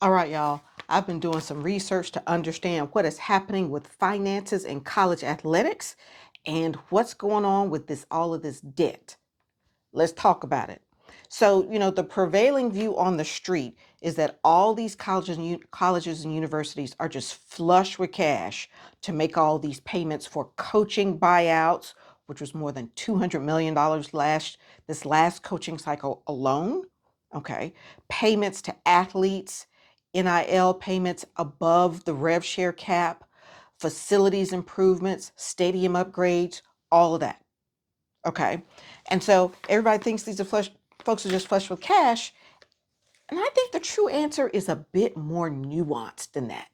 All right, y'all. I've been doing some research to understand what is happening with finances in college athletics and what's going on with all of this debt. Let's talk about it. So, the prevailing view on the street is that all these colleges and universities are just flush with cash to make all these payments for coaching buyouts, which was more than $200 million this last coaching cycle alone. Okay. Payments to athletes, NIL payments above the rev share cap, facilities improvements, stadium upgrades, all of that. Okay. And so everybody thinks folks are just flush with cash. And I think the true answer is a bit more nuanced than that.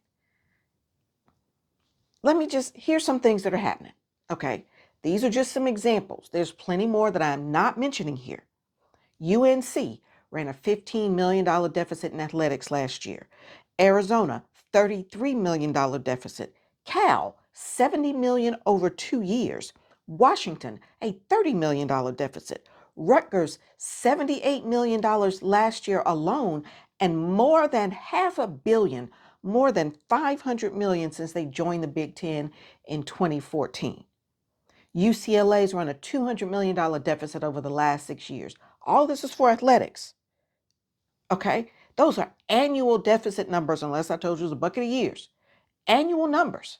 Here's some things that are happening. Okay. These are just some examples. There's plenty more that I'm not mentioning here. UNC ran a $15 million deficit in athletics last year. Arizona, $33 million deficit. Cal, $70 million over 2 years. Washington, a $30 million deficit. Rutgers, $78 million last year alone, and more than $500 million, more than $500 million since they joined the Big Ten in 2014. UCLA's run a $200 million deficit over the last 6 years. All this is for athletics. Okay? Those are annual deficit numbers, unless I told you it was a bucket of years. Annual numbers.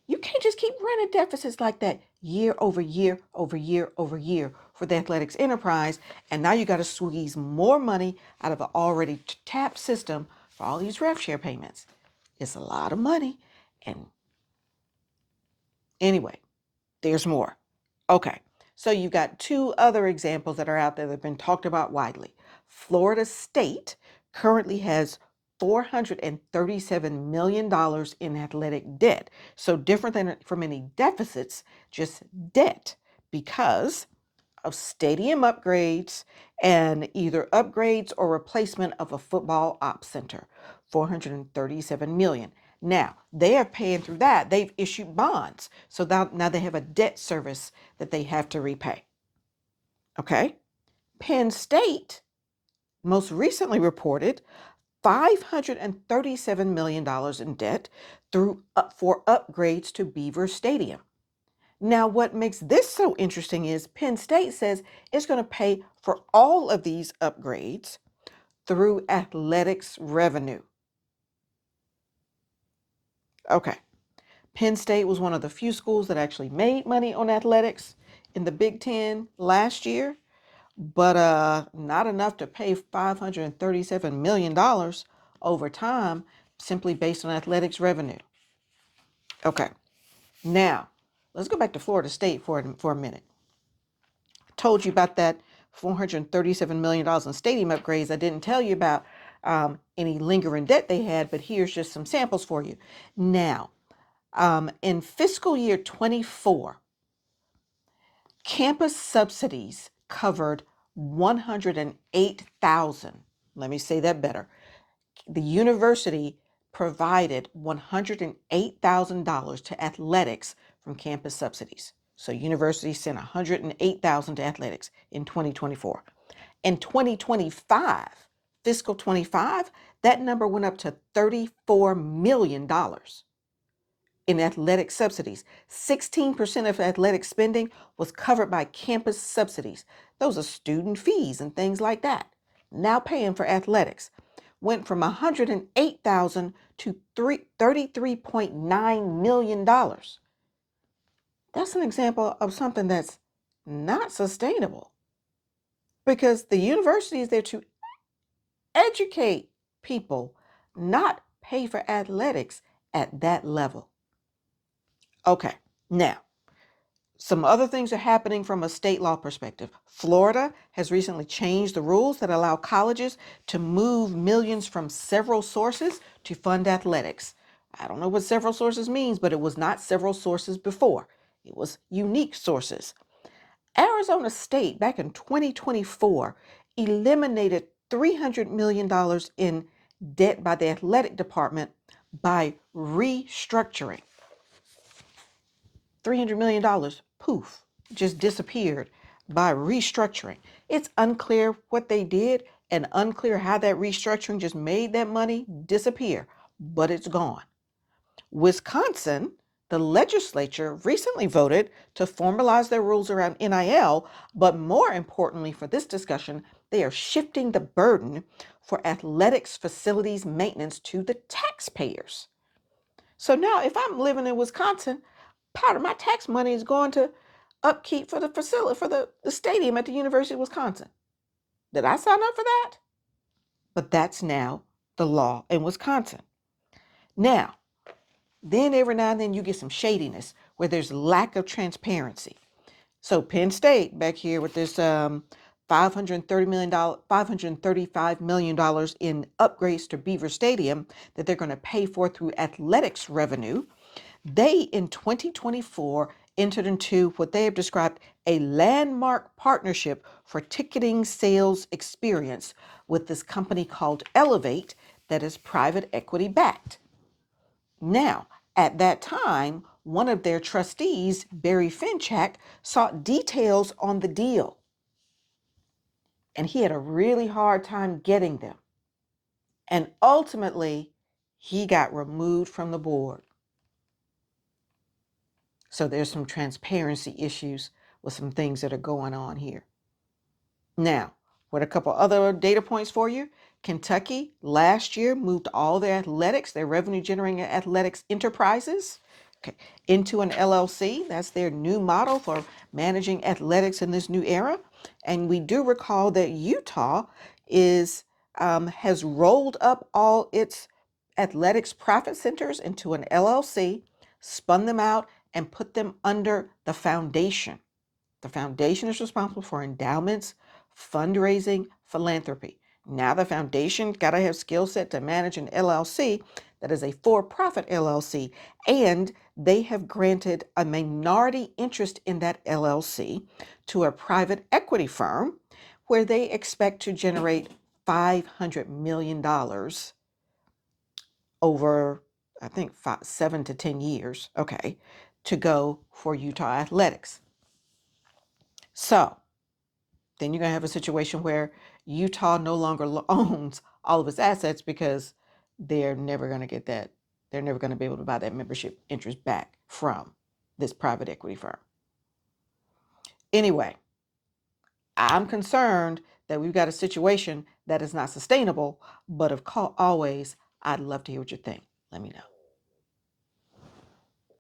You can't just keep running deficits like that year over year over year over year for the athletics enterprise. And now you got to squeeze more money out of an already tapped system for all these rev share payments. It's a lot of money. And anyway, there's more. Okay, so you've got two other examples that are out there that have been talked about widely. Florida State currently has $437 million in athletic debt. So different than from any deficits, just debt because of stadium upgrades and either upgrades or replacement of a football ops center. 437 million. Now, they are paying through that. They've issued bonds. So now they have a debt service that they have to repay. Okay? Penn State most recently reported $537 million in debt for upgrades to Beaver Stadium. Now, what makes this so interesting is Penn State says it's going to pay for all of these upgrades through athletics revenue. Okay. Penn State was one of the few schools that actually made money on athletics in the Big Ten last year, but not enough to pay $537 million over time simply based on athletics revenue. Okay. Now, let's go back to Florida State for a minute. I told you about that $437 million in stadium upgrades. I didn't tell you about any lingering debt they had, but here's just some samples for you. Now, in fiscal year 24, campus subsidies covered 108,000. Let me say that better. The university provided $108,000 to athletics from campus subsidies. So university sent 108,000 to athletics in 2024. In 2025, fiscal 25, that number went up to $34 million in athletic subsidies. 16% of athletic spending was covered by campus subsidies. Those are student fees and things like that. Now paying for athletics. Went from $108,000 to $33.9 million. That's an example of something that's not sustainable because the university is there to educate people, not pay for athletics at that level. Okay, now, some other things are happening from a state law perspective. Florida has recently changed the rules that allow colleges to move millions from several sources to fund athletics. I don't know what several sources means, but it was not several sources before. It was unique sources. Arizona State, back in 2024, eliminated $300 million in debt by the athletic department by restructuring. $300 million, poof, just disappeared by restructuring. It's unclear what they did. and unclear how that restructuring just made that money disappear, but it's gone. Wisconsin, the legislature recently voted to formalize their rules around NIL, but more importantly for this discussion, they are shifting the burden for athletics facilities maintenance to the taxpayers. So now if I'm living in Wisconsin, part of my tax money is going to upkeep for the facility, for the stadium at the University of Wisconsin. Did I sign up for that? But that's now the law in Wisconsin. Now, then every now and then you get some shadiness where there's lack of transparency. So Penn State back here with this $535 million in upgrades to Beaver Stadium that they're going to pay for through athletics revenue. They, in 2024, entered into what they have described a landmark partnership for ticketing sales experience with this company called Elevate that is private equity backed. Now, at that time, one of their trustees, Barry Finchak, sought details on the deal. And he had a really hard time getting them. And ultimately, he got removed from the board. So there's some transparency issues with some things that are going on here. Now, what a couple other data points for you. Kentucky last year moved all their athletics, their revenue generating athletics enterprises, into an LLC. That's their new model for managing athletics in this new era. And we do recall that Utah has rolled up all its athletics profit centers into an LLC, spun them out, and put them under the foundation. The foundation is responsible for endowments, fundraising, philanthropy. Now the foundation got to have skill set to manage an LLC that is a for-profit LLC, and they have granted a minority interest in that LLC to a private equity firm where they expect to generate $500 million over, I think, 7 to 10 years, to go for Utah athletics. So then you're going to have a situation where Utah no longer owns all of its assets because they're never going to get that. They're never going to be able to buy that membership interest back from this private equity firm. Anyway, I'm concerned that we've got a situation that is not sustainable, but of always, I'd love to hear what you think. Let me know.